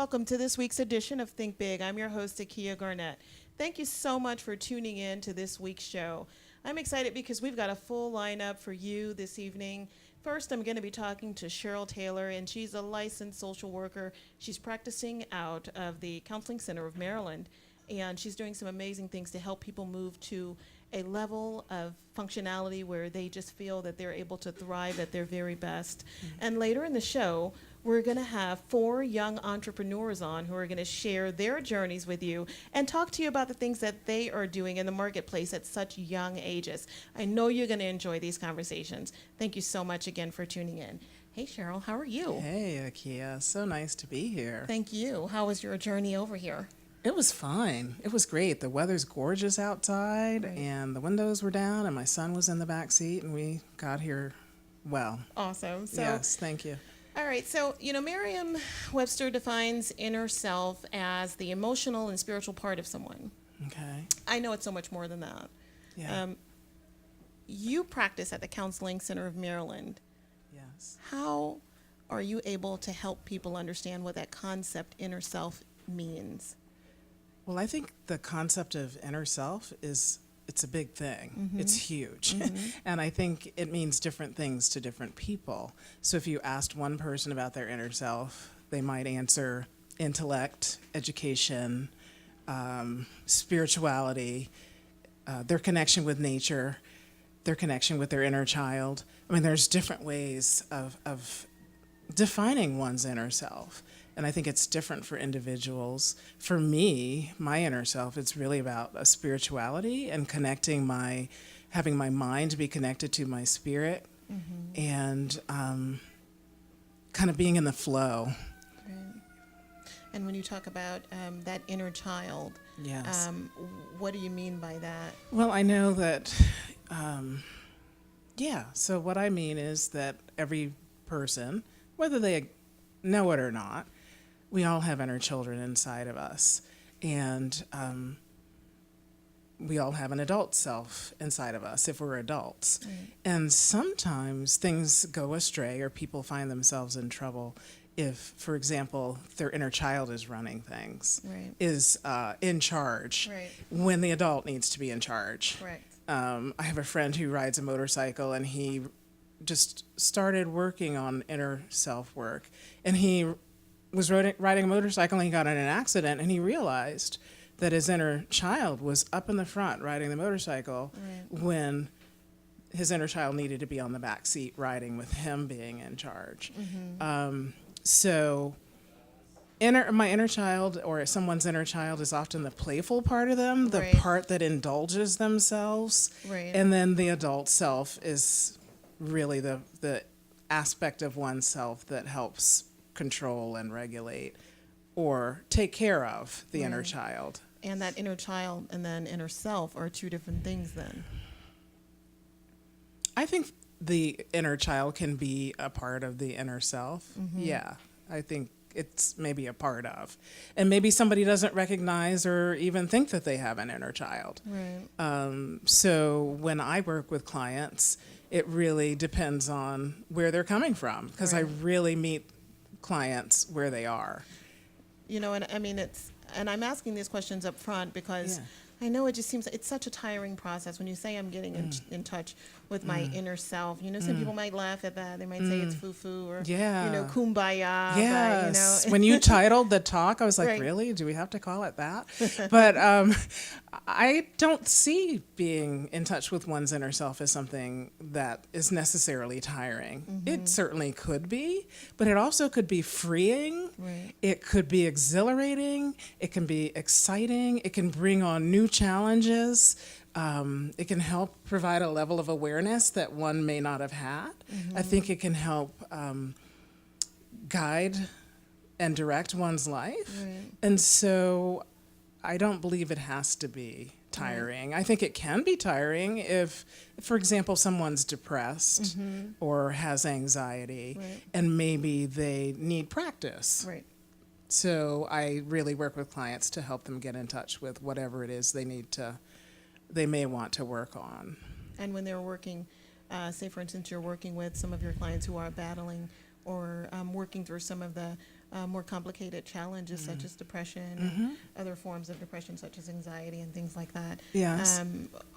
welcome to this week's edition of Think Big. I'm your host, Akia Garnett. Thank you so much for tuning in to this week's show. I'm excited because we've got a full lineup for you this evening. First, I'm going to be talking to Cheryl Taylor, and she's a licensed social worker. She's practicing out of the Counseling Center of Maryland, and she's doing some amazing things to help people move to a level of functionality where they just feel that they're able to thrive at their very best. And later in the show, we're going to have 4 young entrepreneurs on who are going to share their journeys with you and talk to you about the things that they are doing in the marketplace at such young ages. I know you're going to enjoy these conversations. Thank you so much again for tuning in. Hey, Cheryl, how are you? Hey, Akia. So nice to be here. Thank you. How was your journey over here? It was fine. It was great. The weather's gorgeous outside, Right. and the windows were down, and my son was in the back seat, and we got here well. Awesome. So, Yes, thank you. all right, so, Merriam-Webster defines inner self as the emotional and spiritual part of someone. Okay. I know it's so much more than that. Yeah. You practice at the Counseling Center of Maryland. Yes. How are you able to help people understand what that concept, inner self, means? Well, I think the concept of inner self it's a big thing. It's huge. And I think it means different things to different people. So if you asked one person about their inner self, they might answer intellect, education, spirituality, their connection with nature, their connection with their inner child. I mean, there's different ways of defining one's inner self. And I think it's different for individuals. For me, my inner self, it's really about a spirituality and having my mind be connected to my spirit and kind of being in the flow. Right. And when you talk about that inner child, Yes. what do you mean by that? Well, I know that, so what I mean is that every person, whether they know it or not, we all have inner children inside of us. And we all have an adult self inside of us if we're adults. Right. And sometimes things go astray or people find themselves in trouble if, for example, their inner child is running things, Right. is in charge Right. when the adult needs to be in charge. Correct. I have a friend who rides a motorcycle, and he just started working on inner self work. And he was riding a motorcycle, and he got in an accident, and he realized that his inner child was up in the front riding the motorcycle Right. when his inner child needed to be on the back seat riding with him being in charge. So my inner child or someone's inner child is often the playful part of them, the Right. part that indulges themselves. Right. And then the adult self is really the aspect of oneself that helps control and regulate or take care of the inner Right. child. And that inner child and then inner self are 2 different things then. I think the inner child can be a part of the inner self. Yeah, I think it's maybe a part of. And maybe somebody doesn't recognize or even think that they have an inner child. Right. So when I work with clients, it really depends on where they're coming from because I Right. really meet clients where they are. And I mean, and I'm asking these questions up front because Yeah. I know it just seems it's such a tiring process when you say I'm getting in touch with my inner self. Some people might laugh at that. They might say it's foo-foo or, Yeah. kumbaya. Yes. But, When you titled the talk, I was like, Right. really? Do we have to call it that? But I don't see being in touch with one's inner self as something that is necessarily tiring. It certainly could be, but it also could be freeing. Right. It could be exhilarating. It can be exciting. It can bring on new challenges. It can help provide a level of awareness that one may not have had. I think it can help guide and direct one's life. Right. And so I don't believe it has to be tiring. I think it can be tiring if, for example, someone's depressed or has anxiety Right. and maybe they need practice. Right. So I really work with clients to help them get in touch with whatever it is they may want to work on. And when they're working, say for instance, you're working with some of your clients who are battling or working through some of the more complicated challenges such as depression, and other forms of depression such as anxiety and things like that. Yes.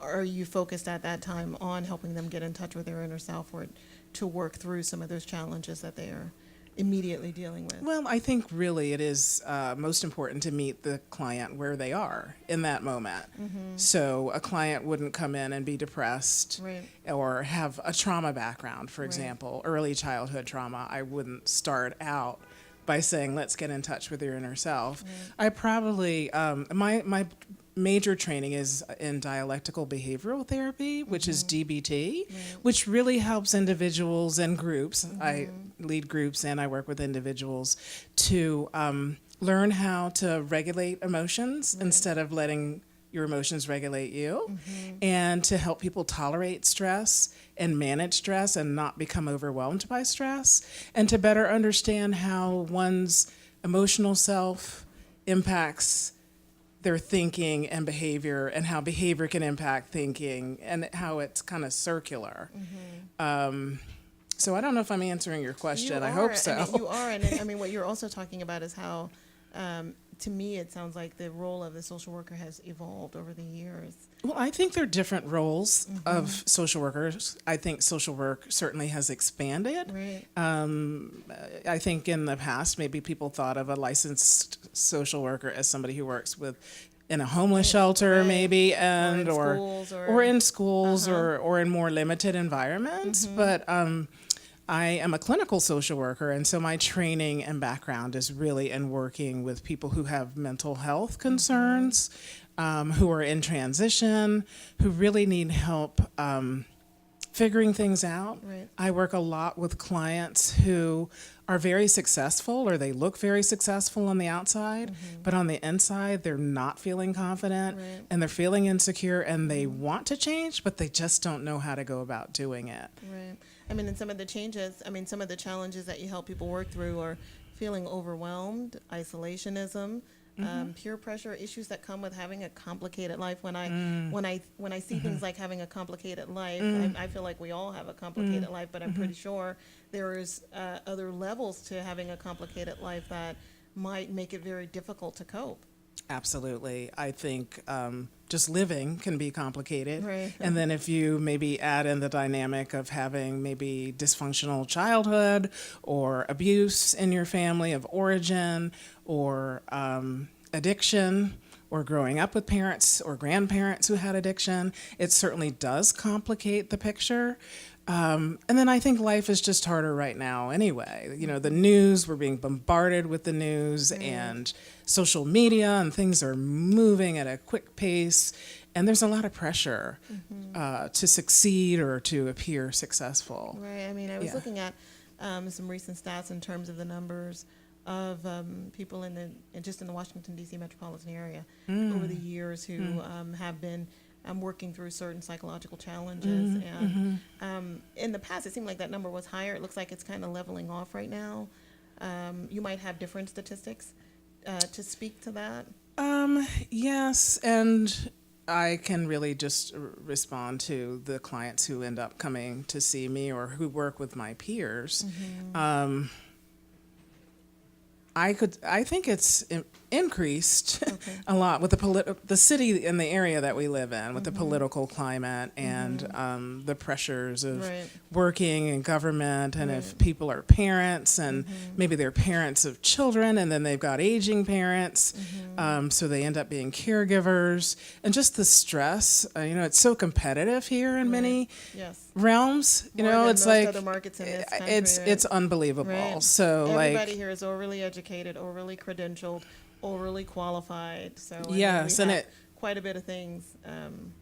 Are you focused at that time on helping them get in touch with their inner self, or to work through some of those challenges that they are immediately dealing with? Well, I think really it is most important to meet the client where they are in that moment. So a client wouldn't come in and be depressed Right. or have a trauma background, for example, early childhood trauma. I wouldn't start out by saying, let's get in touch with your inner self. I probably, my major training is in dialectical behavioral therapy, which is DBT, which really helps individuals and groups. I lead groups and I work with individuals to learn how to regulate emotions instead of letting your emotions regulate you, and to help people tolerate stress and manage stress and not become overwhelmed by stress, and to better understand how one's emotional self impacts their thinking and behavior, and how behavior can impact thinking, and how it's kind of circular. So I don't know if I'm answering your question. I hope so. I mean, you are, and I mean, what you're also talking about is how, to me, it sounds like the role of the social worker has evolved over the years. Well, I think there are different roles of social workers. I think social work certainly has expanded. Right. I think in the past, maybe people thought of a licensed social worker as somebody who works with in a homeless shelter, maybe, and or in schools or in more limited environments. But I am a clinical social worker, and so my training and background is really in working with people who have mental health concerns, who are in transition, who really need help figuring things out. Right. I work a lot with clients who are very successful, or they look very successful on the outside, but on the inside, they're not feeling confident, and they're feeling insecure, and they want to change, but they just don't know how to go about doing it. Right. I mean, and some of the changes, some of the challenges that you help people work through are feeling overwhelmed, isolationism, peer pressure, issues that come with having a complicated life. When I see things like having a complicated life, I feel like we all have a complicated life, but I'm pretty sure there is other levels to having a complicated life that might make it very difficult to cope. Absolutely. I think just living can be complicated. Right. And then if you maybe add in the dynamic of having maybe dysfunctional childhood or abuse in your family of origin, or addiction, or growing up with parents or grandparents who had addiction, it certainly does complicate the picture. And then I think life is just harder right now anyway. You know, the news, we're being bombarded with the news and social media, and things are moving at a quick pace. And there's a lot of pressure to succeed or to appear successful. Right. I mean, I was looking at some recent stats in terms of the numbers of people in the Washington, D.C. metropolitan area over the years who have been working through certain psychological challenges. And in the past, it seemed like that number was higher. It looks like it's kind of leveling off right now. You might have different statistics to speak to that. Yes, and I can really just respond to the clients who end up coming to see me or who work with my peers. I think it's increased a lot with the city and the area that we live in, with the political climate and the pressures of working in government, and if people are parents and maybe they're parents of children, and then they've got aging parents, so they end up being caregivers, and just the stress. It's so competitive here in many realms. It's like other markets in this country, it's unbelievable. Right. So everybody here is overly educated, overly credentialed, overly qualified. So yes, and it quite a bit of things.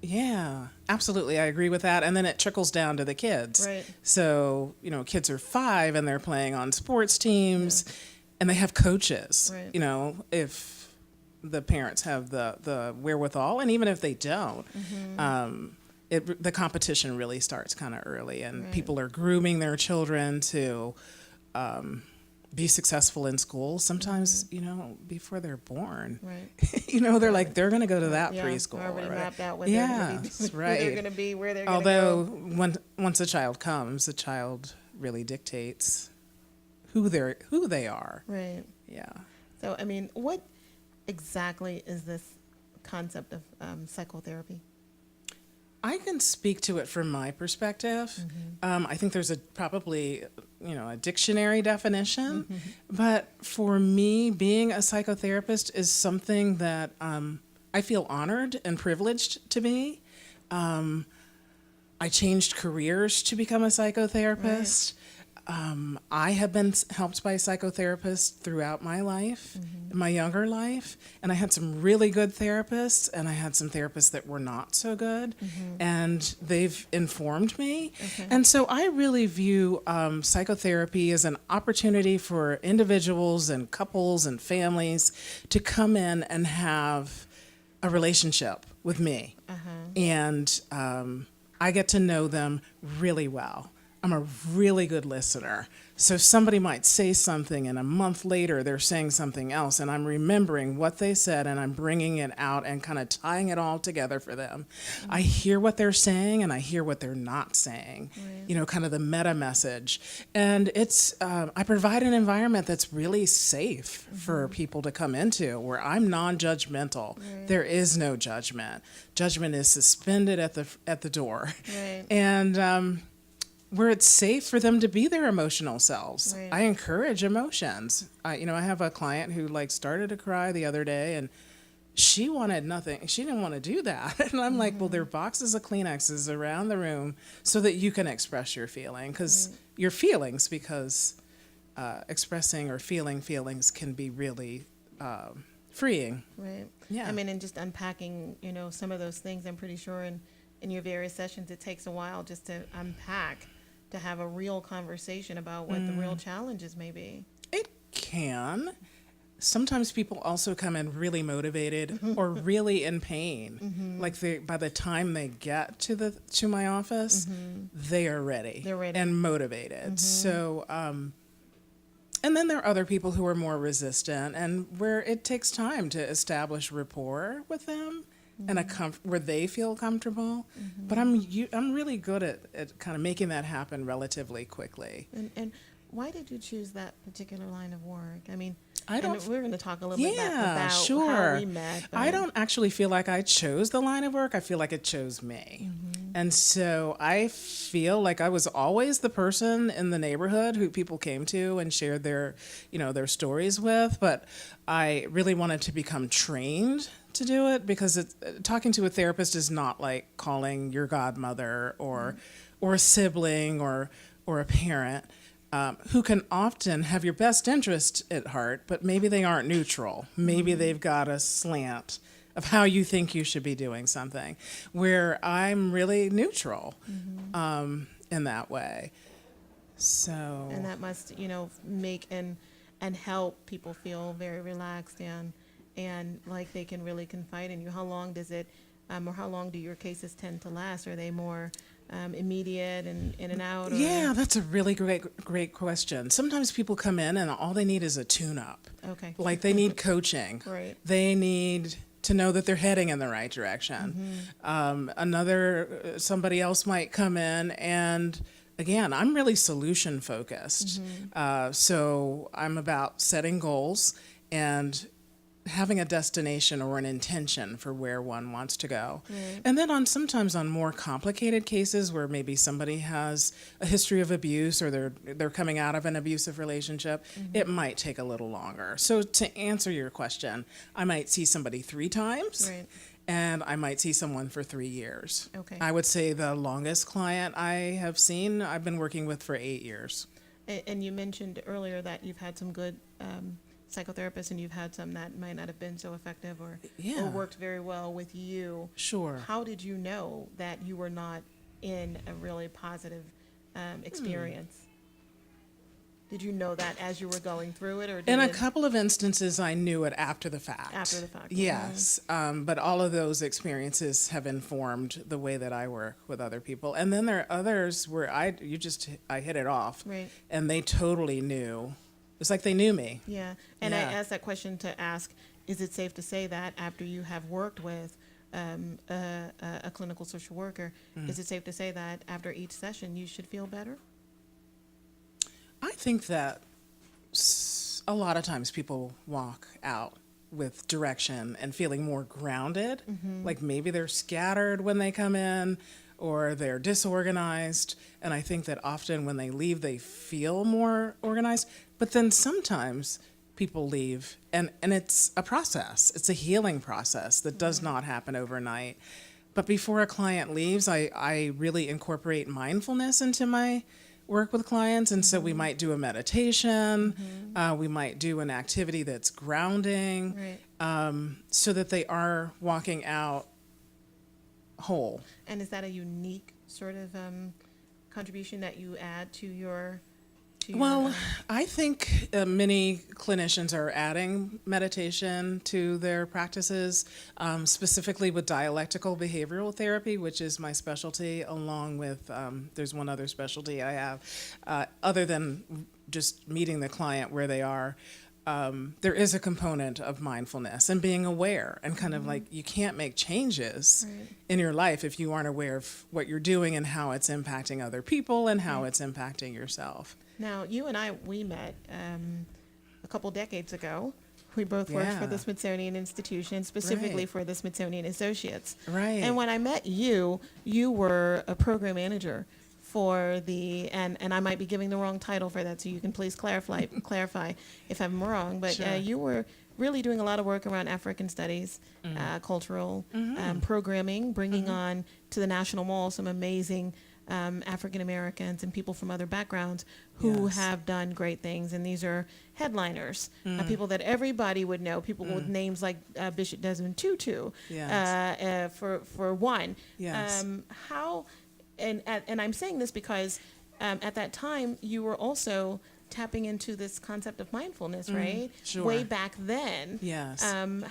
Yeah, absolutely, I agree with that. And then it trickles down to the kids. Right. So kids are 5 and they're playing on sports teams, and they have coaches. Right. If the parents have the wherewithal, and even if they don't. The competition really starts kind of early, and people are grooming their children to be successful in school. Sometimes, before they're born. Right. They're like, they're going to go to that preschool. Already mapped out what they're going to be, where they're going to go. Although once a child comes, the child really dictates who they are. Right. Yeah. So, I mean, what exactly is this concept of psychotherapy? I can speak to it from my perspective. I think there's probably a dictionary definition, but for me, being a psychotherapist is something that I feel honored and privileged to be. I changed careers to become a psychotherapist. I have been helped by psychotherapists throughout my life, my younger life, and I had some really good therapists, and I had some therapists that were not so good, and they've informed me. And so I really view psychotherapy as an opportunity for individuals and couples and families to come in and have a relationship with me. And I get to know them really well. I'm a really good listener. So somebody might say something, and a month later they're saying something else, and I'm remembering what they said, and I'm bringing it out and kind of tying it all together for them. I hear what they're saying, and I hear what they're not saying, kind of the meta message. And it's I provide an environment that's really safe for people to come into, where I'm non-judgmental. There is no judgment. Judgment is suspended at the door. And where it's safe for them to be their emotional selves. I encourage emotions. I have a client who started to cry the other day, and she wanted nothing. She didn't want to do that. And I'm like, well, there are boxes of Kleenexes around the room so that you can express your feeling, because your feelings, because expressing or feeling feelings can be really freeing. Yeah. I mean, and just unpacking, some of those things, I'm pretty sure in your various sessions, it takes a while just to unpack, to have a real conversation about what the real challenges may be. It can. Sometimes people also come in really motivated or really in pain. Like by the time they get to my office, they are ready. They're ready and motivated. So, and then there are other people who are more resistant, and where it takes time to establish rapport with them. And where they feel comfortable, but I'm really good at kind of making that happen relatively quickly. And why did you choose that particular line of work? I mean, we're going to talk a little bit about sure. how we met. I don't actually feel like I chose the line of work. I feel like it chose me. And so I feel like I was always the person in the neighborhood who people came to and shared their stories with, but I really wanted to become trained to do it, because talking to a therapist is not like calling your godmother or a sibling or a parent, who can often have your best interest at heart, but maybe they aren't neutral. Maybe they've got a slant of how you think you should be doing something, where I'm really neutral in that way. So, and that must make and help people feel very relaxed and like they can really confide in you. How long does it, or how long do your cases tend to last? Are they more immediate and in and out? Or? Yeah, that's a really great question. Sometimes people come in and all they need is a tune-up. Okay. Like they need coaching. Right. They need to know that they're heading in the right direction. Somebody else might come in, and again, I'm really solution focused. So I'm about setting goals and having a destination or an intention for where one wants to go. And then sometimes on more complicated cases where maybe somebody has a history of abuse, or they're coming out of an abusive relationship, it might take a little longer. So to answer your question, I might see somebody 3 times. And I might see someone for 3 years. Okay. I would say the longest client I have seen, I've been working with for 8 years. And you mentioned earlier that you've had some good psychotherapists, and you've had some that might not have been so effective or worked very well with you. Sure. How did you know that you were not in a really positive experience? Did you know that as you were going through it, or in a couple of instances I knew it after the fact? After the fact. Yes. But all of those experiences have informed the way that I work with other people. And then there are others where I hit it off. Right. And they totally knew. It's like they knew me. Yeah. And I asked that question to ask, is it safe to say that after you have worked with a clinical social worker, is it safe to say that after each session you should feel better? I think that a lot of times people walk out with direction and feeling more grounded. Like maybe they're scattered when they come in or they're disorganized. And I think that often when they leave, they feel more organized. But then sometimes people leave and it's a process. It's a healing process that does not happen overnight. But before a client leaves, I really incorporate mindfulness into my work with clients. And so we might do a meditation, we might do an activity that's grounding, so that they are walking out whole. And is that a unique sort of contribution that you add to your? Well, I think many clinicians are adding meditation to their practices, specifically with dialectical behavioral therapy, which is my specialty, along with, there's one other specialty I have, other than just meeting the client where they are. There is a component of mindfulness and being aware and kind of like you can't make changes in your life if you aren't aware of what you're doing and how it's impacting other people and how it's impacting yourself. Now, you and I, we met a couple decades ago. We both worked for the Smithsonian Institution, specifically for the Smithsonian Associates. Right. And when I met you, you were a program manager for the, and I might be giving the wrong title for that, so you can please clarify if I'm wrong, but Sure. You were really doing a lot of work around African studies, cultural programming, bringing on to the National Mall some amazing African Americans and people from other backgrounds who have done great things. And these are headliners, people that everybody would know, people with names like Bishop Desmond Tutu, for one. Yes. How, and I'm saying this because at that time you were also tapping into this concept of mindfulness, right? Sure. Way back then. Yes.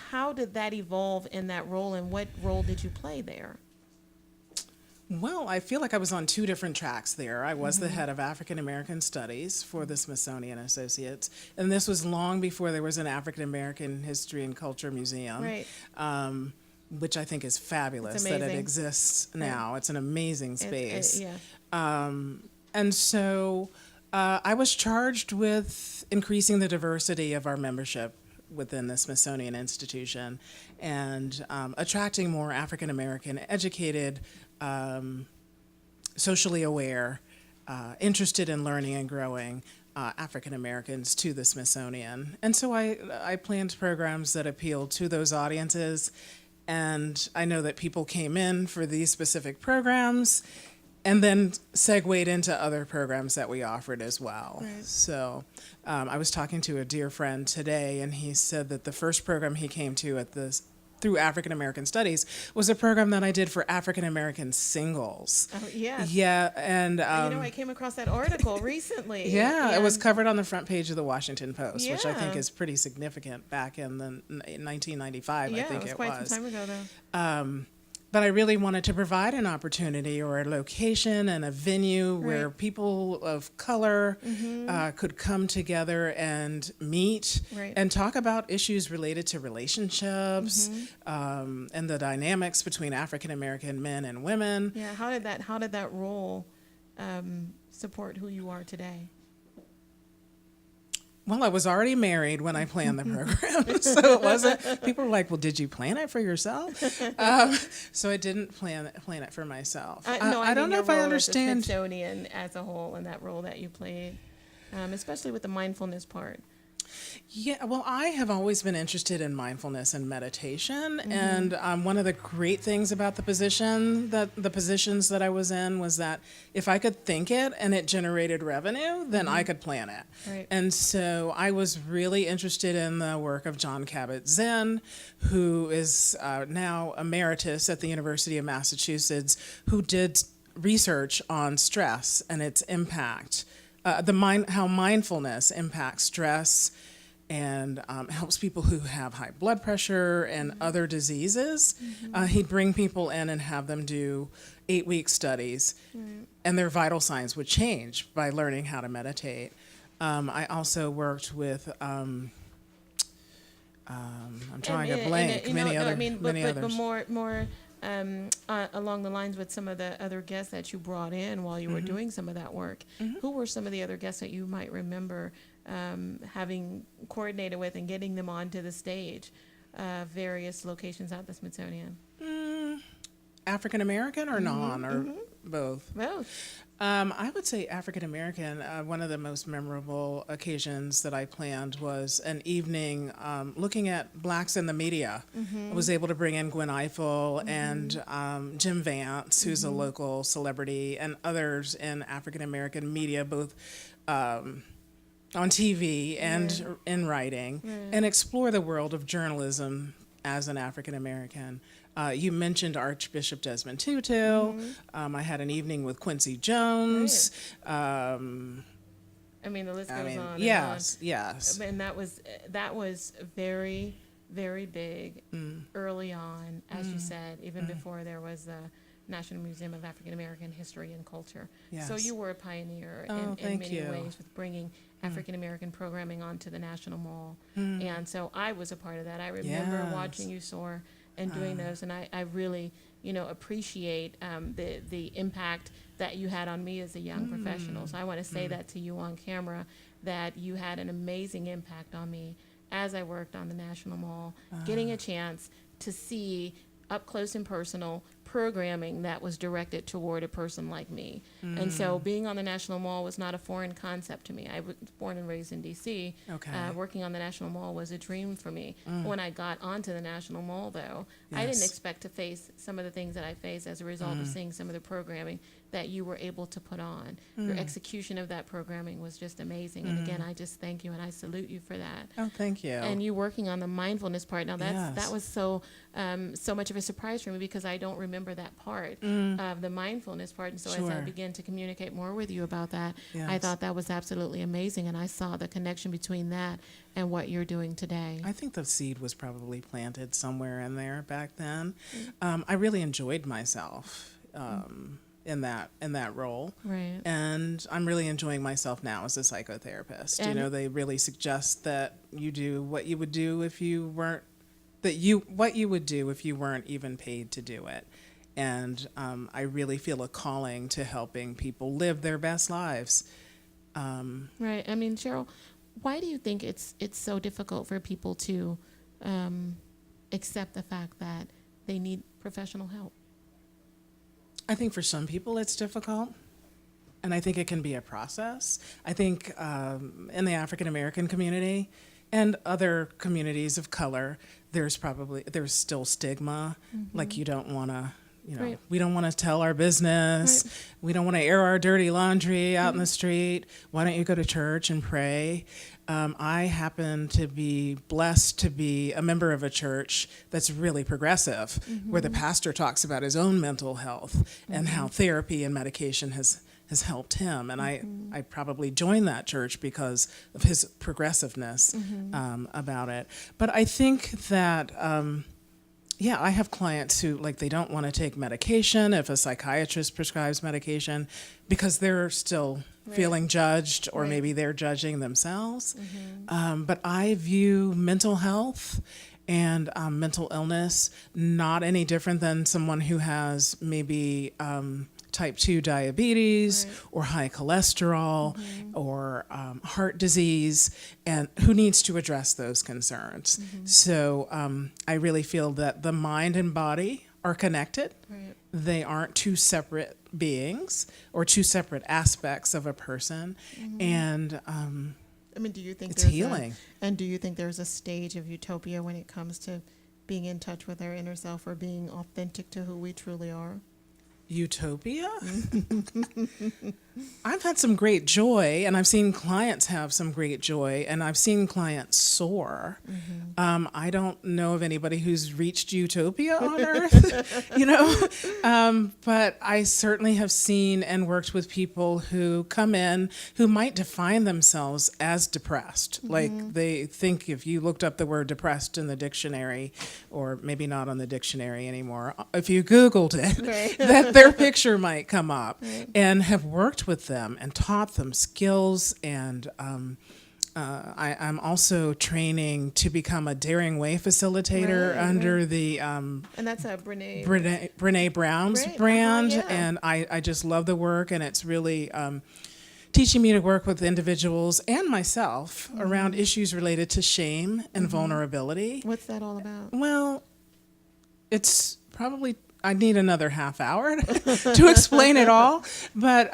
How did that evolve in that role, and what role did you play there? Well, I feel like I was on two different tracks there. I was the head of African American Studies for the Smithsonian Associates, and this was long before there was an African American History and Culture Museum, which I think is fabulous that it exists now. It's an amazing space. And so I was charged with increasing the diversity of our membership within the Smithsonian Institution and attracting more African American educated, socially aware, interested in learning and growing African Americans to the Smithsonian. And so I planned programs that appealed to those audiences. And I know that people came in for these specific programs and then segued into other programs that we offered as well. Right. So I was talking to a dear friend today, and he said that the first program he came to at this through African American Studies was a program that I did for African American singles. Oh, yeah. Yeah, and I came across that article recently. Yeah, it was covered on the front page of the Washington Post, which I think is pretty significant back in the 1995. Yeah, I think it was quite some time ago, though. But I really wanted to provide an opportunity or a location and a venue where people of color could come together and meet and talk about issues related to relationships and the dynamics between African American men and women. Yeah, how did that role support who you are today? Well, I was already married when I planned the program, so it wasn't. People were like, "Well, did you plan it for yourself?" So I didn't plan it for myself. No, I don't know if I understand the Smithsonian as a whole and that role that you played, especially with the mindfulness part. Yeah, well, I have always been interested in mindfulness and meditation, and one of the great things about the positions that I was in was that if I could think it and it generated revenue, then I could plan it. Right. And so I was really interested in the work of John Kabat-Zinn, who is now emeritus at the University of Massachusetts, who did research on stress and its impact. How mindfulness impacts stress and helps people who have high blood pressure and other diseases. He'd bring people in and have them do 8-week studies, and their vital signs would change by learning how to meditate. I also worked with, I'm drawing a blank, many others. But more along the lines with some of the other guests that you brought in while you were doing some of that work, who were some of the other guests that you might remember having coordinated with and getting them onto the stage, various locations at the Smithsonian? African American or non or both? Both. I would say African American. One of the most memorable occasions that I planned was an evening looking at blacks in the media. I was able to bring in Gwen Eiffel and Jim Vance, who's a local celebrity, and others in African American media, both on TV and in writing, and explore the world of journalism as an African American. You mentioned Archbishop Desmond Tutu. I had an evening with Quincy Jones. I mean, the list goes on. Yes, and on. yes. And that was very, very big early on, as you said, even before there was the National Museum of African American History and Culture. Yes. So you were a pioneer in many ways with bringing African American programming onto the National Mall. And so I was a part of that. I remember watching you soar and doing those, and I really, appreciate the impact that you had on me as a young professional. So I want to say that to you on camera, that you had an amazing impact on me as I worked on the National Mall, getting a chance to see up close and personal programming that was directed toward a person like me. And so being on the National Mall was not a foreign concept to me. I was born and raised in D.C. Working on the National Mall was a dream for me. When I got onto the National Mall, though, I didn't expect to face some of the things that I faced as a result of seeing some of the programming that you were able to put on. Your execution of that programming was just amazing. And again, I just thank you and I salute you for that. Oh, thank you. And you working on the mindfulness part. Now that was so much of a surprise for me, because I don't remember that part of the mindfulness part. And so as I began to communicate more with you about that, I thought that was absolutely amazing. And I saw the connection between that and what you're doing today. I think the seed was probably planted somewhere in there back then. I really enjoyed myself in that role. Right. And I'm really enjoying myself now as a psychotherapist. And they really suggest that you do what you would do if you weren't even paid to do it. And I really feel a calling to helping people live their best lives. Right. I mean, Cheryl, why do you think it's so difficult for people to accept the fact that they need professional help? I think for some people it's difficult, and I think it can be a process. I think in the African American community and other communities of color, there's still stigma, like you don't want to, we don't want to tell our business, we don't want to air our dirty laundry out in the street. Why don't you go to church and pray? I happen to be blessed to be a member of a church that's really progressive, where the pastor talks about his own mental health and how therapy and medication has helped him. And I probably joined that church because of his progressiveness about it. But I think that, I have clients who, they don't want to take medication if a psychiatrist prescribes medication because they're still feeling judged, or maybe they're judging themselves. But I view mental health and mental illness not any different than someone who has maybe type 2 diabetes or high cholesterol or heart disease, and who needs to address those concerns. So I really feel that the mind and body are connected. They aren't two separate beings or two separate aspects of a person. And I mean, do you think it's healing? And do you think there's a stage of utopia when it comes to being in touch with our inner self, or being authentic to who we truly are? Utopia? I've had some great joy, and I've seen clients have some great joy, and I've seen clients soar. I don't know of anybody who's reached utopia on earth, but I certainly have seen and worked with people who come in who might define themselves as depressed. Like, they think if you looked up the word depressed in the dictionary, or maybe not on the dictionary anymore, if you Googled it, that their picture might come up, and have worked with them and taught them skills and I'm also training to become a Daring Way facilitator under the And that's a Brene Brown's Great. brand. Yeah. And I just love the work, and it's really teaching me to work with individuals and myself around issues related to shame and vulnerability. What's that all about? Well, it's probably, I need another half hour to explain it all. But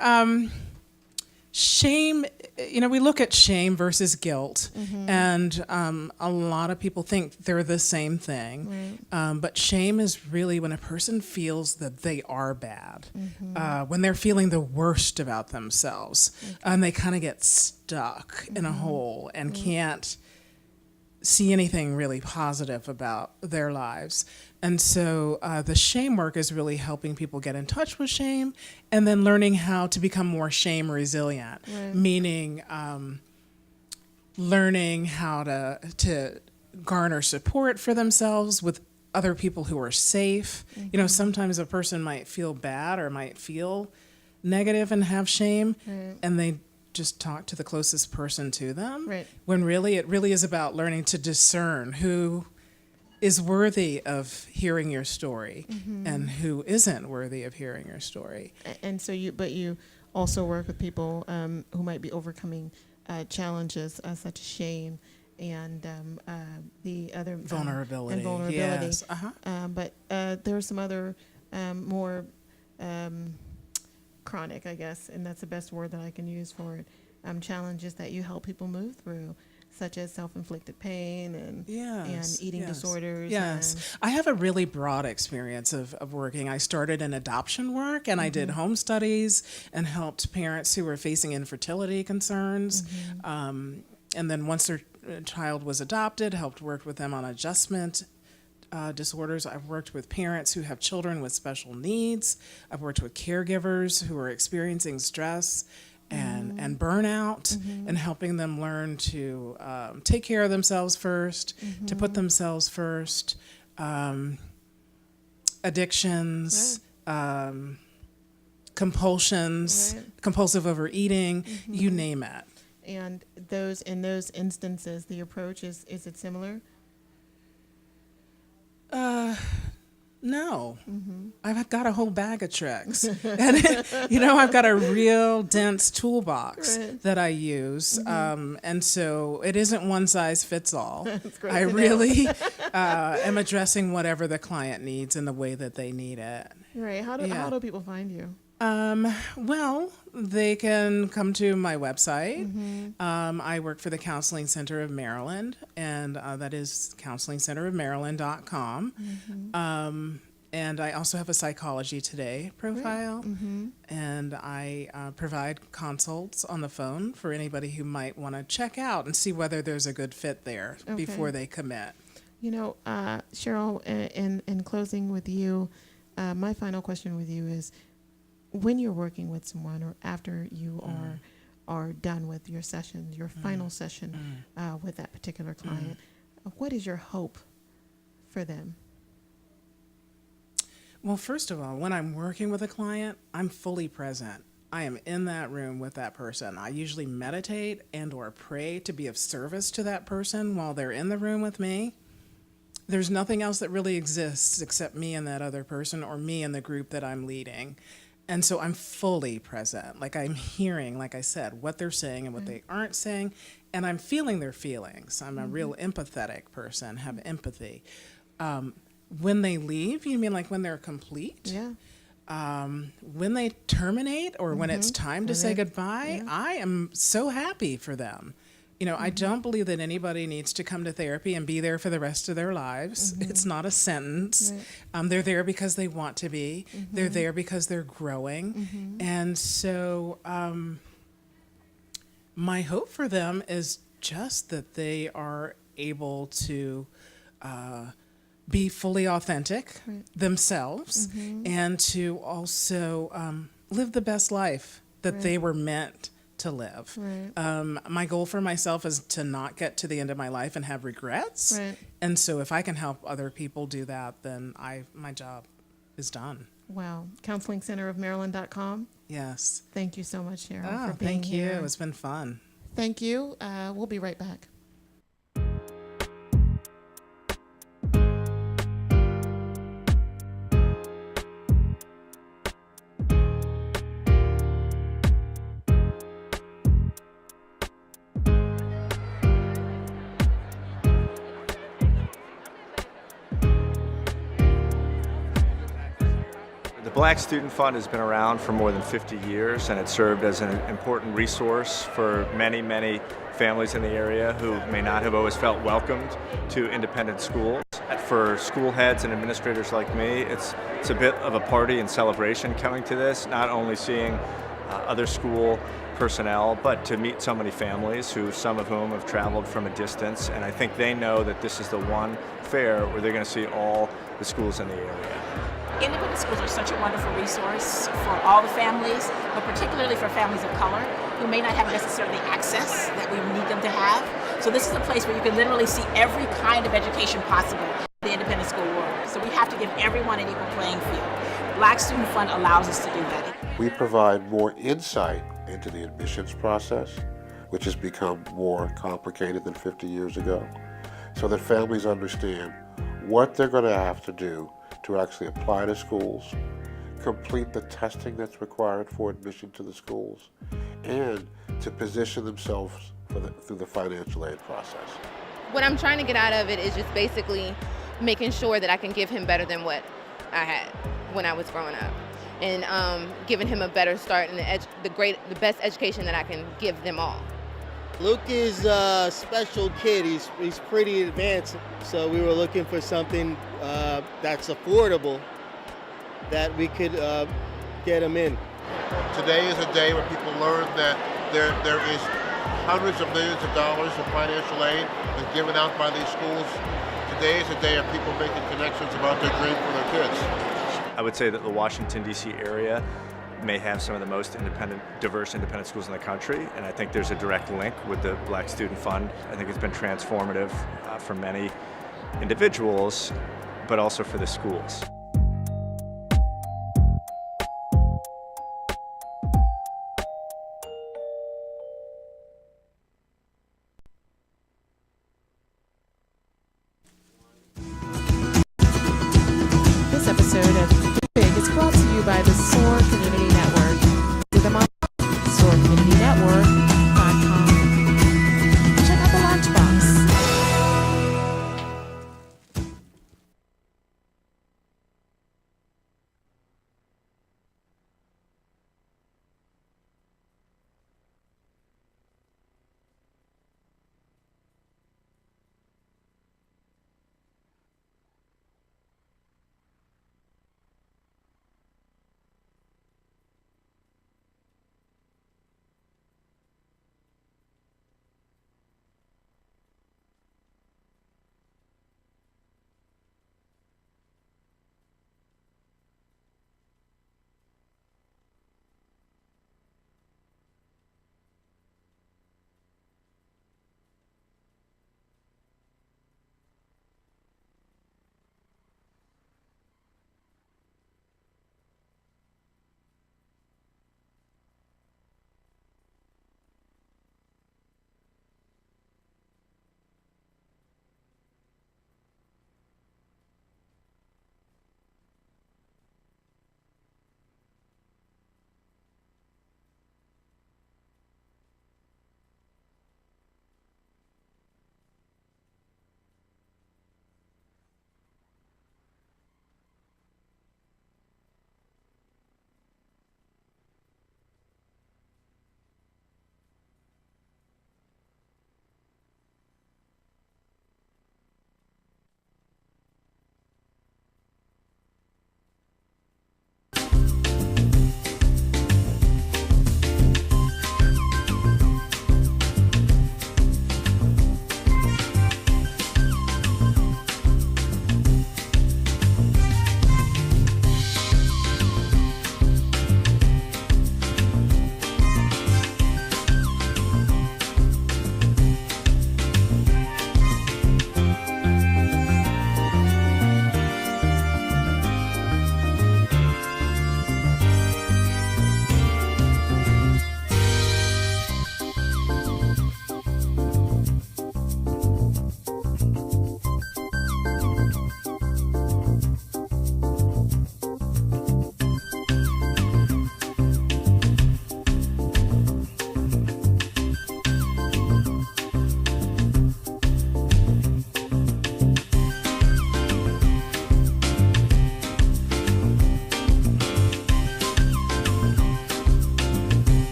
shame, we look at shame versus guilt, and a lot of people think they're the same thing. Right. But shame is really when a person feels that they are bad, when they're feeling the worst about themselves, and they kind of get stuck in a hole and can't see anything really positive about their lives. And so the shame work is really helping people get in touch with shame, and then learning how to become more shame resilient, meaning learning how to garner support for themselves with other people who are safe. Sometimes a person might feel bad or might feel negative and have shame, and they just talk to the closest person to them, when really it really is about learning to discern who is worthy of hearing your story and who isn't worthy of hearing your story. And so you also work with people who might be overcoming challenges such as shame and the other vulnerability. Yes. Uh-huh. But there are some other more chronic, I guess, and that's the best word that I can use for it, challenges that you help people move through, such as self-inflicted pain and eating disorders. Yes, I have a really broad experience of working. I started in adoption work, and I did home studies and helped parents who were facing infertility concerns. And then once their child was adopted, helped work with them on adjustment disorders. I've worked with parents who have children with special needs. I've worked with caregivers who are experiencing stress and burnout, and helping them learn to take care of themselves first, to put themselves first, addictions, compulsions, compulsive overeating, you name it. And in those instances, the approach is it similar? No. I've got a whole bag of tricks. And, I've got a real dense toolbox that I use. And so it isn't one size fits all. I really am addressing whatever the client needs in the way that they need it. Right. How do people find you? Well, they can come to my website. I work for the Counseling Center of Maryland, and that is counselingcenterofmaryland.com. And I also have a Psychology Today profile, and I provide consults on the phone for anybody who might want to check out and see whether there's a good fit there before they commit. Cheryl, in closing with you, my final question with you is, when you're working with someone or after you are done with your session, your final session with that particular client, what is your hope for them? Well, first of all, when I'm working with a client, I'm fully present. I am in that room with that person. I usually meditate and or pray to be of service to that person while they're in the room with me. There's nothing else that really exists except me and that other person, or me and the group that I'm leading. And so I'm fully present. Like, I'm hearing, like I said, what they're saying and what they aren't saying, and I'm feeling their feelings. I'm a real empathetic person, have empathy. When they leave, you mean like when they're complete? Yeah. When they terminate, or when it's time to say goodbye, I am so happy for them. I don't believe that anybody needs to come to therapy and be there for the rest of their lives. It's not a sentence. They're there because they want to be. They're there because they're growing. And so my hope for them is just that they are able to be fully authentic themselves, and to also live the best life that they were meant to live. My goal for myself is to not get to the end of my life and have regrets. And so if I can help other people do that, then my job is done. Wow. CounselingCenterofMaryland.com. Yes. Thank you so much, Cheryl, for being thank here. you. It's been fun. Thank you. We'll be right back. The Black Student Fund has been around for more than 50 years, and it served as an important resource for many, many families in the area who may not have always felt welcomed to independent schools. For school heads and administrators like me, it's a bit of a party and celebration coming to this, not only seeing other school personnel, but to meet so many families some of whom have traveled from a distance, and I think they know that this is the one fair where they're going to see all the schools in the area. Independent schools are such a wonderful resource for all the families, but particularly for families of color who may not have necessarily access that we need them to have. So this is a place where you can literally see every kind of education possible in the independent school world. So we have to give everyone an equal playing field. Black Student Fund allows us to do that. We provide more insight into the admissions process, which has become more complicated than 50 years ago, so that families understand what they're going to have to do to actually apply to schools, complete the testing that's required for admission to the schools, and to position themselves through the financial aid process. What I'm trying to get out of it is just basically making sure that I can give him better than what I had when I was growing up, and giving him a better start and the best education that I can give them all. Luke is a special kid. He's pretty advanced, so we were looking for something that's affordable that we could get him in. Today is a day when people learn that there is hundreds of millions of dollars of financial aid that's given out by these schools. Today is a day of people making connections about their dream for their kids. I would say that the Washington, D.C. area may have some of the most diverse independent schools in the country, and I think there's a direct link with the Black Student Fund. I think it's been transformative for many individuals, but also for the schools. This episode of ThinkBIG is brought to you by the SOAR Community Network. Visit them on SOARCommunityNetwork.com. Check out the Lunchbox.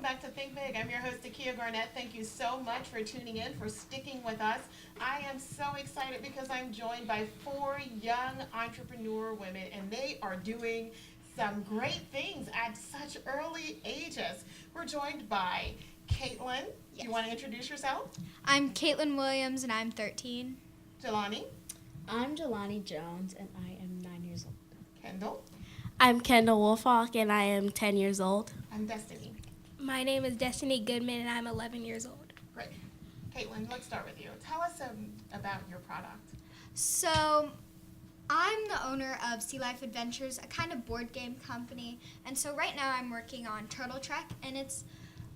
back to Think Big. I'm your host, Akia Garnett. Thank you so much for tuning in, for sticking with us. I am so excited because I'm joined by 4 young entrepreneur women, and they are doing some great things at such early ages. We're joined by Caitlin. Do you want to introduce yourself? I'm Caitlin Williams, and I'm 13. Jelani. I'm Jelani Jones, and I am 9 years old. Kendall. I'm Kendall Wolfhawk, and I am 10 years old. I'm Destiny. My name is Destiny Goodman, and I'm 11 years old. Great. Caitlin, let's start with you. Tell us about your product. So, I'm the owner of Sea Life Adventures, a kind of board game company. And so right now I'm working on Turtle Trek, and it's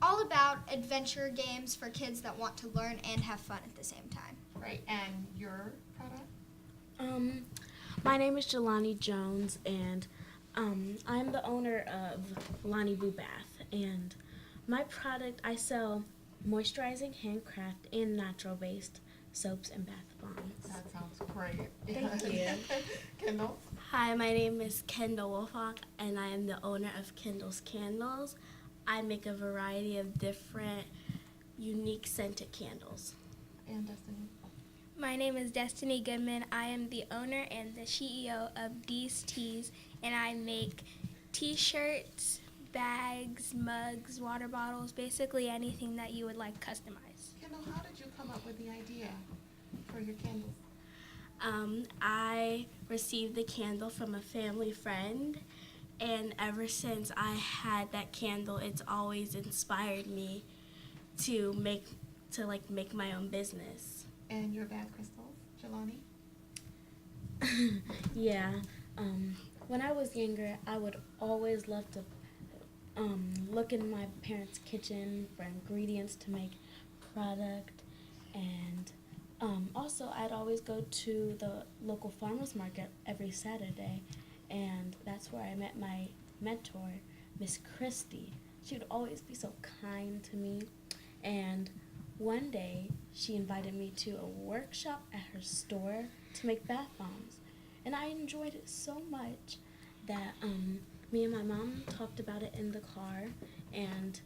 all about adventure games for kids that want to learn and have fun at the same time. Great. And your product? My name is Jelani Jones, and I'm the owner of Lonnie Boo Bath. And my product, I sell moisturizing, handcraft, and natural-based soaps and bath bombs. That sounds great. Thank you. Kendall? Hi, my name is Kendall Wolfhawk, and I am the owner of Kendall's Candles. I make a variety of different, unique scented candles. And Destiny? My name is Destiny Goodman. I am the owner and the CEO of D's Teas, and I make t-shirts, bags, mugs, water bottles, basically anything that you would like customized. Kendall, how did you come up with the idea for your candles? I received the candle from a family friend, and ever since I had that candle, it's always inspired me to make my own business. And your bath crystals, Jelani? Yeah. When I was younger, I would always love to look in my parents' kitchen for ingredients to make product, and also I'd always go to the local farmers market every Saturday, and that's where I met my mentor, Miss Christie. She would always be so kind to me, and one day she invited me to a workshop at her store to make bath bombs, and I enjoyed it so much that me and my mom talked about it in the car, and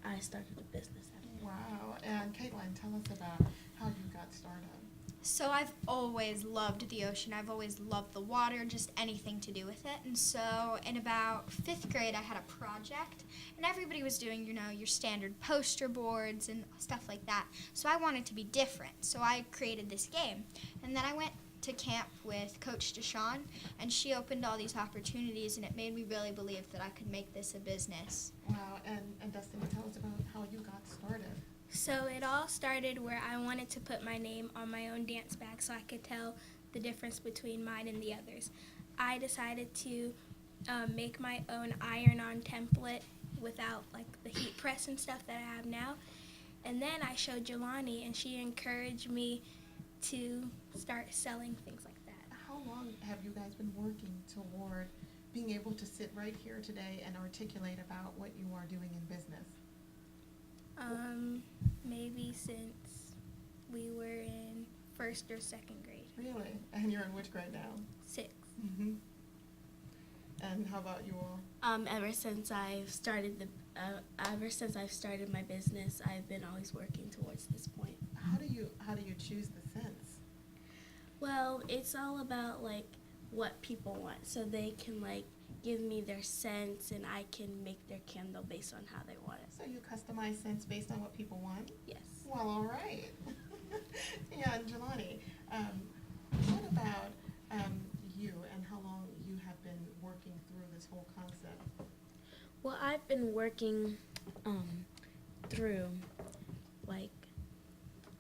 I started a business after that. Wow. And Caitlin, tell us about how you got started. So I've always loved the ocean. I've always loved the water, just anything to do with it. And so in about 5th grade, I had a project, and everybody was doing, your standard poster boards and stuff like that. So I wanted to be different. So I created this game. And then I went to camp with Coach Deshawn, and she opened all these opportunities, and it made me really believe that I could make this a business. Wow. And Destiny, tell us about how you got started. So it all started where I wanted to put my name on my own dance bag so I could tell the difference between mine and the others. I decided to make my own iron-on template without the heat press and stuff that I have now. And then I showed Jelani, and she encouraged me to start selling things like that. How long have you guys been working toward being able to sit right here today and articulate about what you are doing in business? Maybe since we were in 1st or 2nd grade. Really? And you're in which grade now? 6th. Mm-hmm. And how about you all? Ever since I've started my business, I've been always working towards this point. How do you choose the scents? Well, it's all about what people want, so they can give me their scents, and I can make their candle based on how they want it. So you customize scents based on what people want? Yes. Well, all right. Yeah, and Jelani, what about you and how long you have been working through this whole concept? Well, I've been working through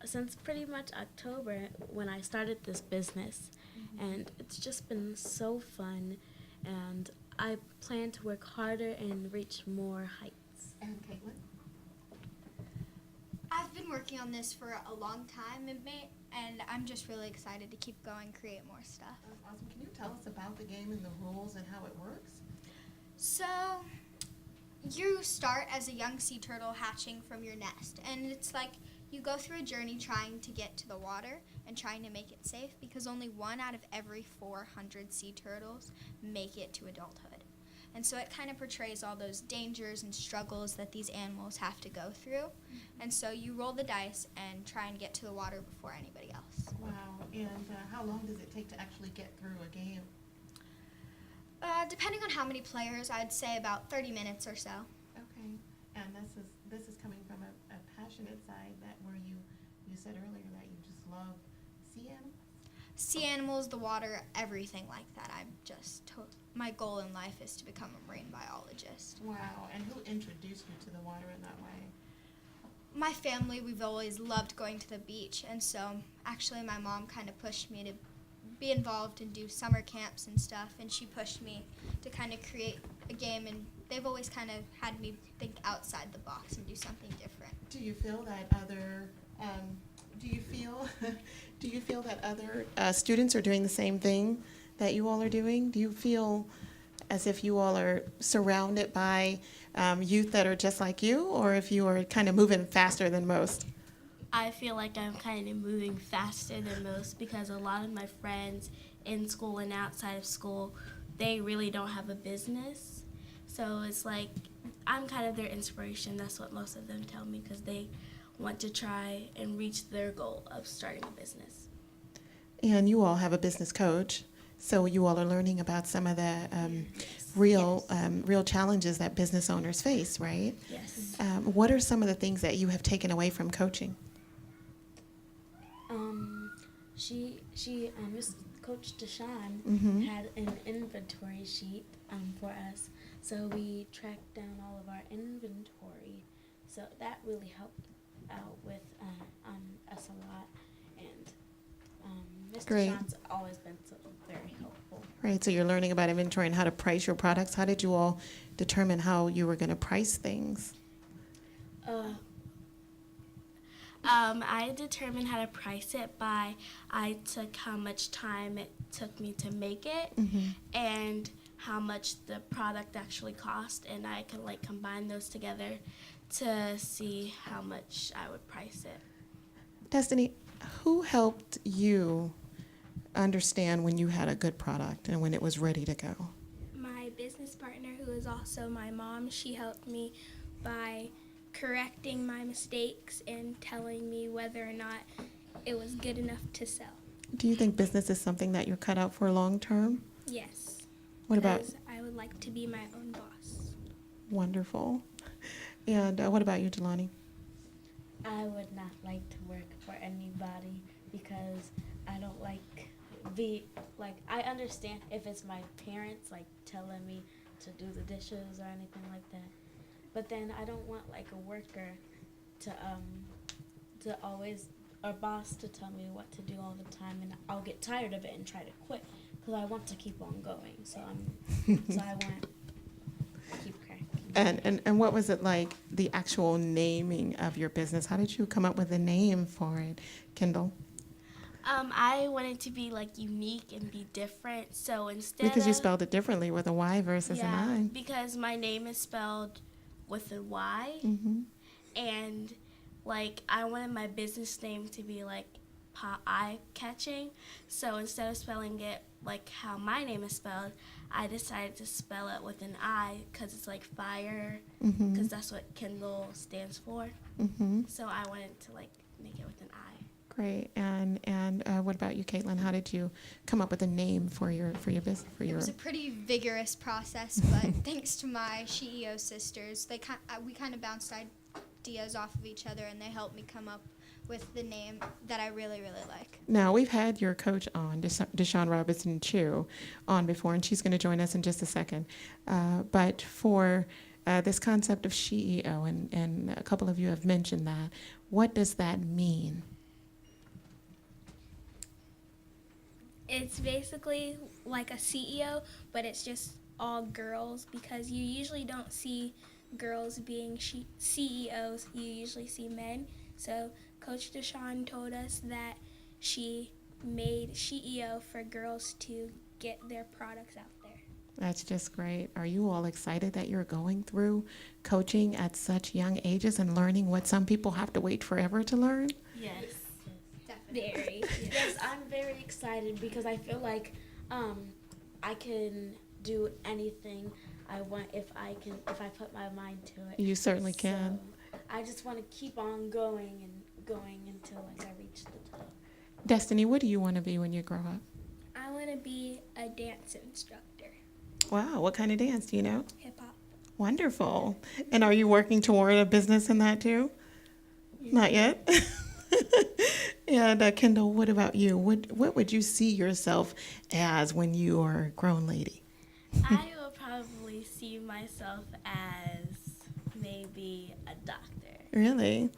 since pretty much October when I started this business, and it's just been so fun, and I plan to work harder and reach more heights. And Caitlin? I've been working on this for a long time, and I'm just really excited to keep going, create more stuff. That's awesome. Can you tell us about the game and the rules and how it works? So, you start as a young sea turtle hatching from your nest, and it's you go through a journey trying to get to the water and trying to make it safe, because only 1 out of every 400 sea turtles make it to adulthood. And so it kind of portrays all those dangers and struggles that these animals have to go through. And so you roll the dice and try and get to the water before anybody else. Wow. And how long does it take to actually get through a game? Depending on how many players, I'd say about 30 minutes or so. Okay. And this is coming from a passionate side that where you said earlier that you just love sea animals? Sea animals, the water, everything like that. My goal in life is to become a marine biologist. Wow. And who introduced you to the water in that way? My family, we've always loved going to the beach, and so actually my mom kind of pushed me to be involved and do summer camps and stuff, and she pushed me to kind of create a game, and they've always kind of had me think outside the box and do something different. Do you feel that other do you feel that other students are doing the same thing that you all are doing? Do you feel as if you all are surrounded by youth that are just like you, or if you are kind of moving faster than most? I feel like I'm kind of moving faster than most because a lot of my friends in school and outside of school, they really don't have a business. So it's like I'm kind of their inspiration. That's what most of them tell me because they want to try and reach their goal of starting a business. And you all have a business coach, so you all are learning about some of the real challenges that business owners face, right? Yes. What are some of the things that you have taken away from coaching? Miss Coach Deshawn had an inventory sheet for us, so we tracked down all of our inventory. So that really helped out with us a lot, and Mr. Great. Deshawn's always been so very helpful. Right, so you're learning about inventory and how to price your products. How did you all determine how you were going to price things? I determined how to price it by I took how much time it took me to make it and how much the product actually cost, and I could like combine those together to see how much I would price it. Destiny, who helped you understand when you had a good product and when it was ready to go? My business partner, who is also my mom, she helped me by correcting my mistakes and telling me whether or not it was good enough to sell. Do you think business is something that you're cut out for long term? Yes. What about? Because I would like to be my own boss. Wonderful. And what about you, Jelani? I would not like to work for anybody because I don't like I understand if it's my parents like telling me to do the dishes or anything like that. But then I don't want like a worker to always, or boss to tell me what to do all the time, and I'll get tired of it and try to quit because I want to keep on going. So I want to keep cracking. And what was it like, the actual naming of your business? How did you come up with a name for it, Kendall? I wanted to be like unique and be different. So instead Because you spelled it differently with a Y versus an I. Because my name is spelled with a Y, and like I wanted my business name to be like eye-catching. So instead of spelling it like how my name is spelled, I decided to spell it with an I because it's like fire, because that's what Kindle stands for. So I wanted to like make it with an I. Great. And what about you, Caitlin? How did you come up with a name for your business? It was a pretty vigorous process, but thanks to my CEO sisters, we kind of bounced ideas off of each other, and they helped me come up with the name that I really, really like. Now, we've had your coach on, Deshawn Robinson Chu, on before, and she's going to join us in just a second. But for this concept of CEO, and a couple of you have mentioned that, what does that mean? It's basically like a CEO, but it's just all girls because you usually don't see girls being CEOs. You usually see men. So Coach Deshawn told us that she made CEO for girls to get their products out there. That's just great. Are you all excited that you're going through coaching at such young ages and learning what some people have to wait forever to learn? Yes. Very. Yes, I'm very excited because I feel like I can do anything I want if I put my mind to it. You certainly can. So I just want to keep on going and going until like I reach the top. Destiny, what do you want to be when you grow up? I want to be a dance instructor, Wow, what kind of dance do you know? hip hop. Wonderful. And are you working toward a business in that too? Not yet. And Kendall, what about you? What would you see yourself as when you are a grown lady? I will probably see myself as maybe a doctor Really?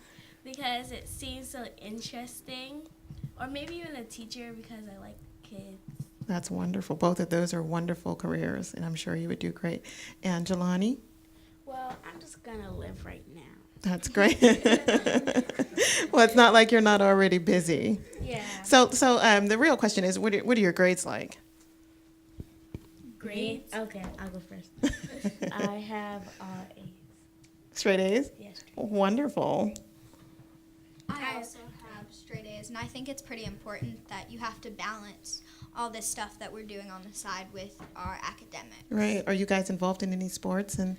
because it seems so interesting, or maybe even a teacher because I like kids. That's wonderful. Both of those are wonderful careers, and I'm sure you would do great. And Jelani? Well, I'm just gonna live right now. That's great. Well, it's not like you're not already busy. Yeah. So the real question is, what are your grades like? Grades? Okay, I'll go first. I have A's. Straight A's? Yes. Wonderful. I also have straight A's, and I think it's pretty important that you have to balance all this stuff that we're doing on the side with our academics. Right. Are you guys involved in any sports? And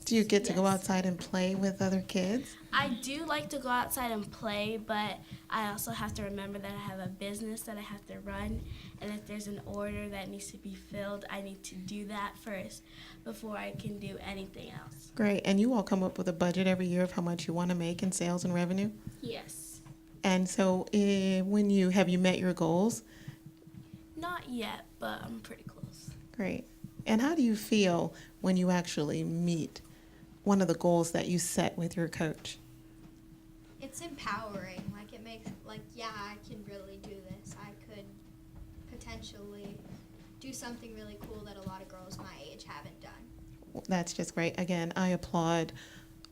do you get to go outside and play with other kids? I do like to go outside and play, but I also have to remember that I have a business that I have to run, and if there's an order that needs to be filled, I need to do that first before I can do anything else. Great. And you all come up with a budget every year of how much you want to make in sales and revenue? Yes. And so have you met your goals? Not yet, but I'm pretty close. Great. And how do you feel when you actually meet one of the goals that you set with your coach? It's empowering. Like, it makes, like, yeah, I can really do this. I could potentially do something really cool that a lot of girls my age haven't done. That's just great. Again, I applaud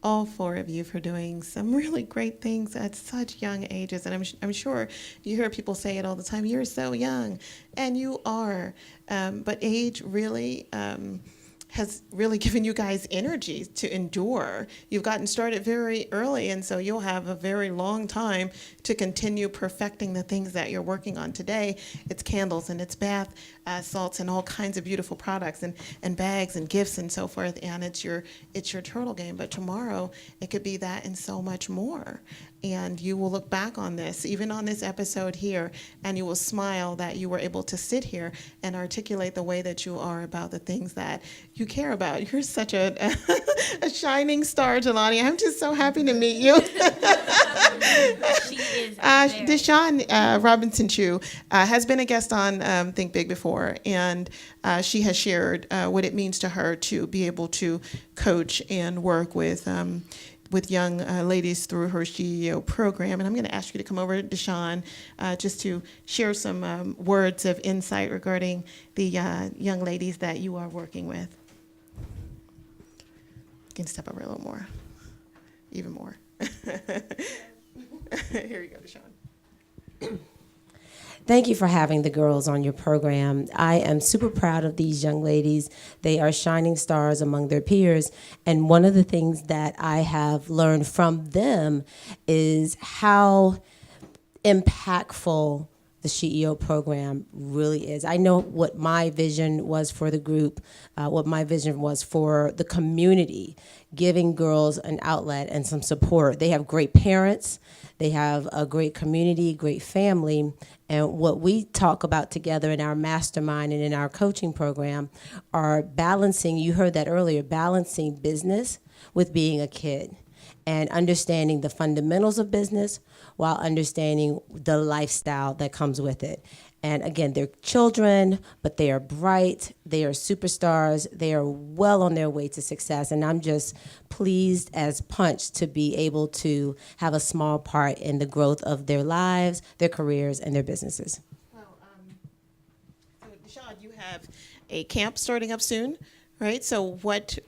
all four of you for doing some really great things at such young ages. And I'm sure you hear people say it all the time, you're so young. And you are. But age really has really given you guys energy to endure. You've gotten started very early, and so you'll have a very long time to continue perfecting the things that you're working on today. It's candles and it's bath salts and all kinds of beautiful products and bags and gifts and so forth, and it's your turtle game. But tomorrow it could be that and so much more. And you will look back on this, even on this episode here, and you will smile that you were able to sit here and articulate the way that you are about the things that you care about. You're such a shining star, Jelani. I'm just so happy to meet you. She is Deshawn Robinson Chu has been a guest on Think Big before, and she has shared what it means to her to be able to coach and work with young ladies through her CEO program. And I'm going to ask you to come over, Deshawn, just to share some words of insight regarding the young ladies that you are working with. You can step over a little more, even more. Here you go, Deshawn. Thank you for having the girls on your program. I am super proud of these young ladies. They are shining stars among their peers. And one of the things that I have learned from them is how impactful the CEO program really is. I know what my vision was for the group, what my vision was for the community, giving girls an outlet and some support. They have great parents. They have a great community, great family, and what we talk about together in our mastermind and in our coaching program are balancing, you heard that earlier, balancing business with being a kid and understanding the fundamentals of business while understanding the lifestyle that comes with it. And again, they're children, but they are bright, they are superstars, they are well on their way to success. And I'm just pleased as punch to be able to have a small part in the growth of their lives, their careers, and their businesses. Well, so Deshawn, you have a camp starting up soon, right? So what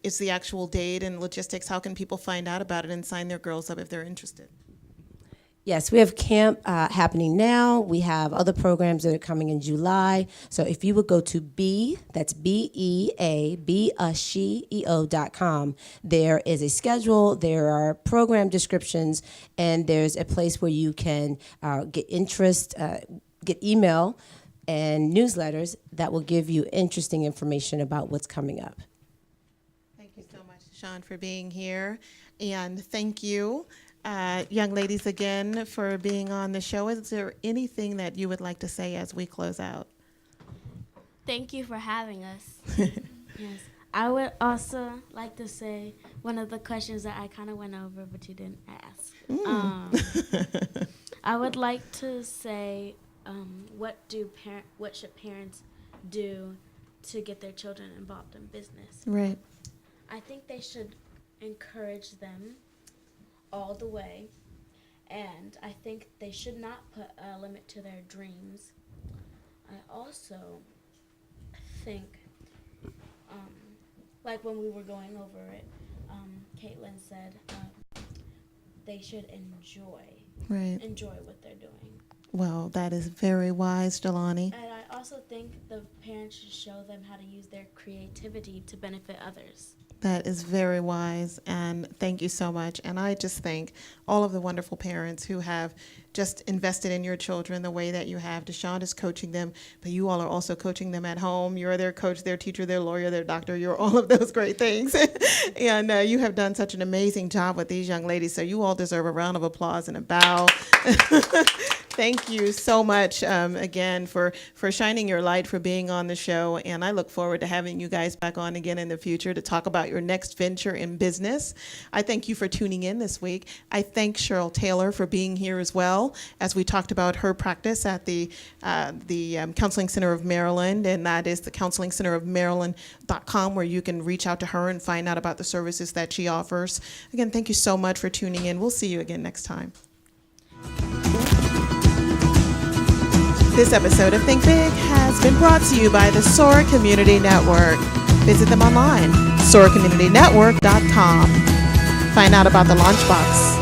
is the actual date and logistics? How can people find out about it and sign their girls up if they're interested? Yes, we have camp happening now. We have other programs that are coming in July. So if you would go to that's beasheo.com, there is a schedule, there are program descriptions, and there's a place where you can get interest, get email and newsletters that will give you interesting information about what's coming up. Thank you so much, Sean, for being here. And thank you, young ladies, again, for being on the show. Is there anything that you would like to say as we close out? Thank you for having us. Yes. I would also like to say one of the questions that I kind of went over, but you didn't ask. I would like to say, what should parents do to get their children involved in business? Right. I think they should encourage them all the way, and I think they should not put a limit to their dreams. I also think, like when we were going over it, Caitlin said they should enjoy what they're doing. Well, that is very wise, Jelani. And I also think the parents should show them how to use their creativity to benefit others. That is very wise, and thank you so much. And I just thank all of the wonderful parents who have just invested in your children the way that you have. Deshawn is coaching them, but you all are also coaching them at home. You're their coach, their teacher, their lawyer, their doctor. You're all of those great things. And you have done such an amazing job with these young ladies, so you all deserve a round of applause and a bow. Thank you so much again for shining your light, for being on the show. And I look forward to having you guys back on again in the future to talk about your next venture in business. I thank you for tuning in this week. I thank Cheryl Taylor for being here as well, as we talked about her practice at the Counseling Center of Maryland, and that is the counselingcenterofmaryland.com, where you can reach out to her and find out about the services that she offers. Again, thank you so much for tuning in. We'll see you again next time. This episode of Think Big has been brought to you by the SOAR Community Network. Visit them online, soarcommunitynetwork.com. Find out about the Launchbox.